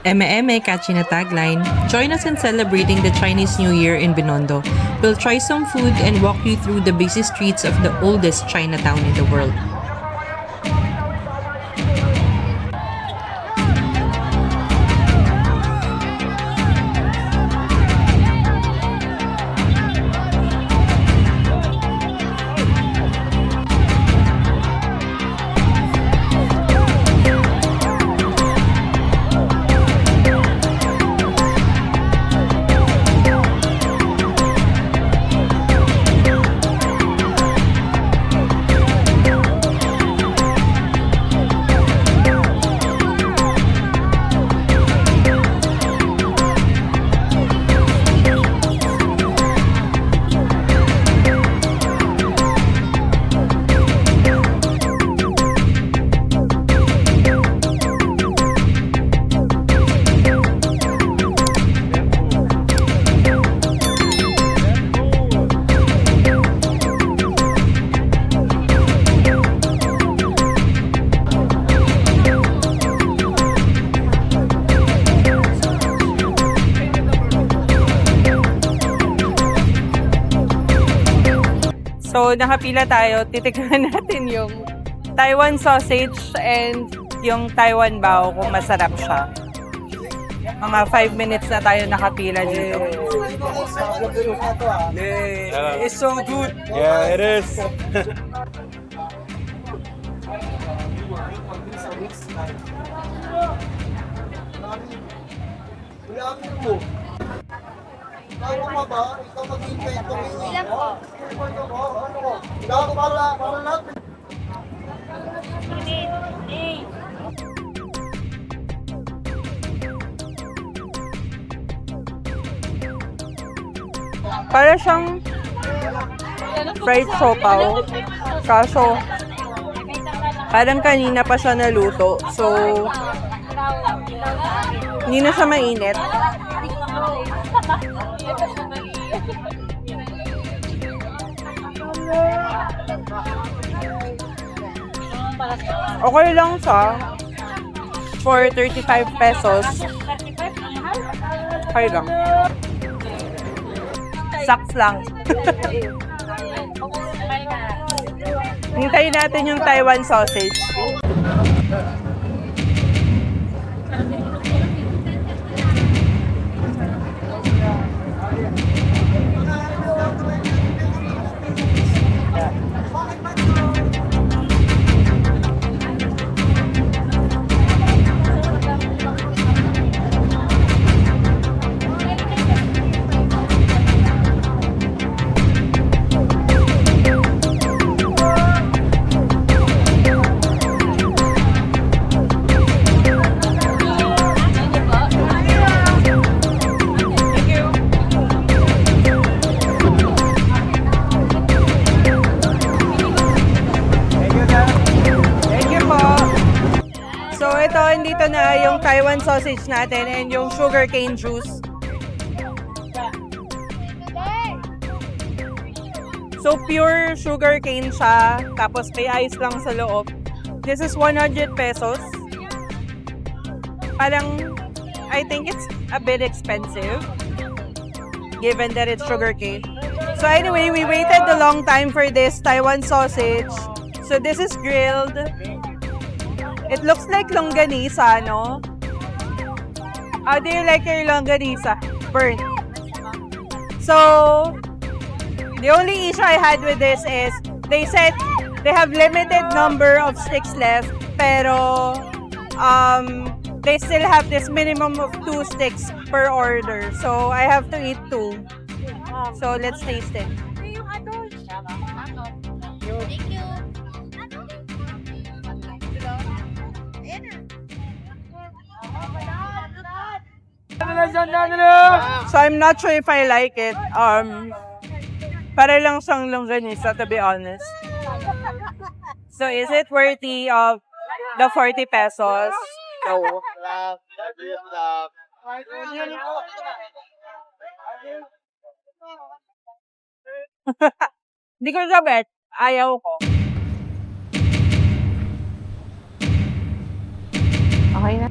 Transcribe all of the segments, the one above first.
Eme catchy na tagline, join us in celebrating the Chinese New Year in Binondo. We'll try some food and walk you through the busy streets of the oldest Chinatown in the world. So, nakapila tayo. Titikman natin yung Taiwan sausage and yung Taiwan bao kung masarap siya. Mga 5 minutes na tayo nakapila dito. It's so good. Yeah, it is. Kaya mo ba? Ikaw mag-invento rin. Ilan po? Ikaw para lahat. Para siyang fried siopaw. Kaso, parang kanina pa siya naluto. So, hindi na siya mainit. Okay lang siya. For 35 pesos. Okay lang. Saks lang. Hintayin natin yung Taiwan sausage. Dito na yung Taiwan sausage natin and yung sugarcane juice. So, pure sugarcane siya, tapos may ice lang sa loob. This is 100 pesos. Parang, I think it's a bit expensive, given that it's sugarcane. So anyway, we waited a long time for this Taiwan sausage. So this is grilled. It looks like longganisa, no? How do you like your longganisa? Burnt. So, the only issue I had with this is, they said they have limited number of sticks left, pero they still have this minimum of 2 sticks per order. So, I have to eat 2. So, let's taste it. Thank you. So, I'm not sure if I like it. Para lang siyang longganisa, to be honest. So, is it worthy of the 40 pesos? No. Hindi ko siya bet. Ayaw ko. Okay na.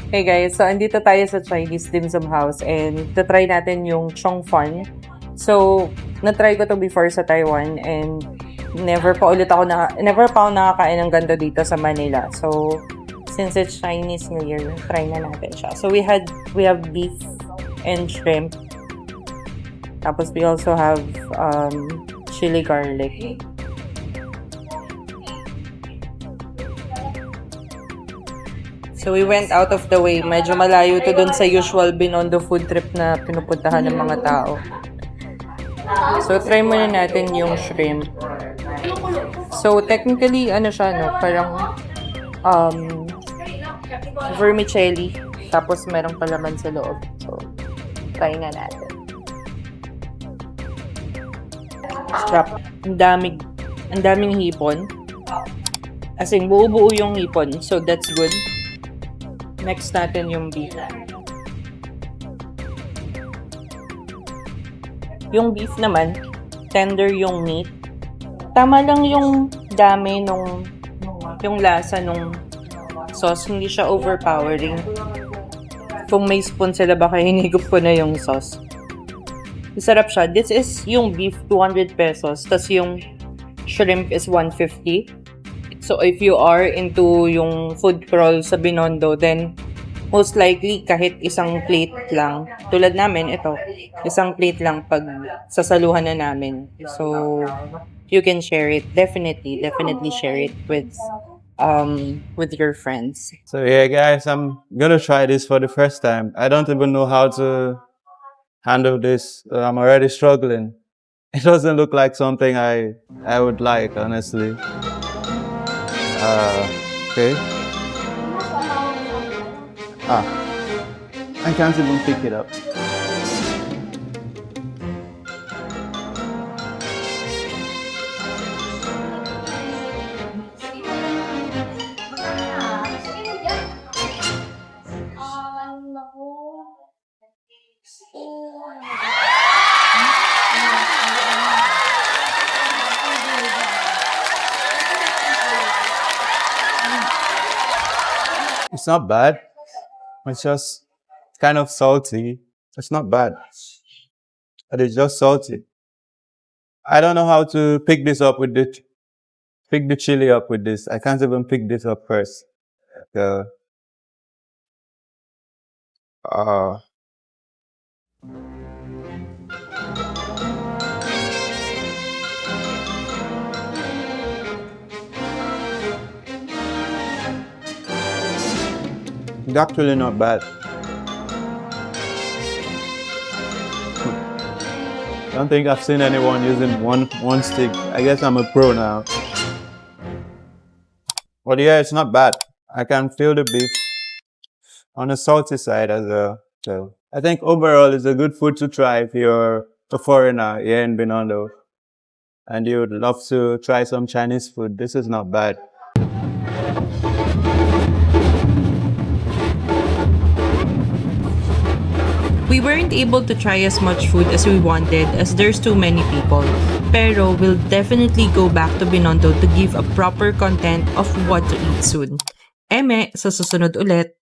Hey guys, so andito tayo sa Chinese Dim Sum House and tatry natin yung Chong Fan. So, na-try ko to before sa Taiwan and never pa ako nakakain ng ganito dito sa Manila. So, since it's Chinese New Year, try na natin siya. So, we have beef and shrimp. Tapos, we also have chili garlic. So, we went out of the way. Medyo malayo to dun sa usual Binondo food trip na pinupuntahan ng mga tao. So, try muna natin yung shrimp. So, technically, ano siya, no? Parang, vermicelli. Tapos, merong palaman sa loob. So, try na natin. Sarap. Ang daming hipon. As in, buo-buo yung hipon. So, that's good. Next natin yung beef. Yung beef naman, tender yung meat. Tama lang yung dami yung lasa nung sauce. Hindi siya overpowering. Kung may spoon sila, baka hinigup ko na yung sauce. Masarap siya. This is yung beef, 200 pesos. Tas yung shrimp is 150. So, if you are into yung food crawl sa Binondo, then most likely kahit isang plate lang. Tulad namin, ito, isang plate lang pag sasaluhan na namin. So, you can share it. Definitely share it with your friends. So yeah, guys, I'm gonna try this for the first time. I don't even know how to handle this. I'm already struggling. It doesn't look like something I would like, honestly. Okay. I can't even pick it up. It's not bad. It's just kind of salty. It's not bad. But it's just salty. I don't know how to pick this up with pick the chili up with this. I can't even pick this up first. It's actually not bad. I don't think I've seen anyone using one stick. I guess I'm a pro now. But yeah, it's not bad. I can feel the beef on the salty side as well. So I think overall it's a good food to try if you're a foreigner here in Binondo and you would love to try some Chinese food. This is not bad. We weren't able to try as much food as we wanted as there's too many people. Pero we'll definitely go back to Binondo to give a proper content of what to eat soon. Eme, sa susunod ulit.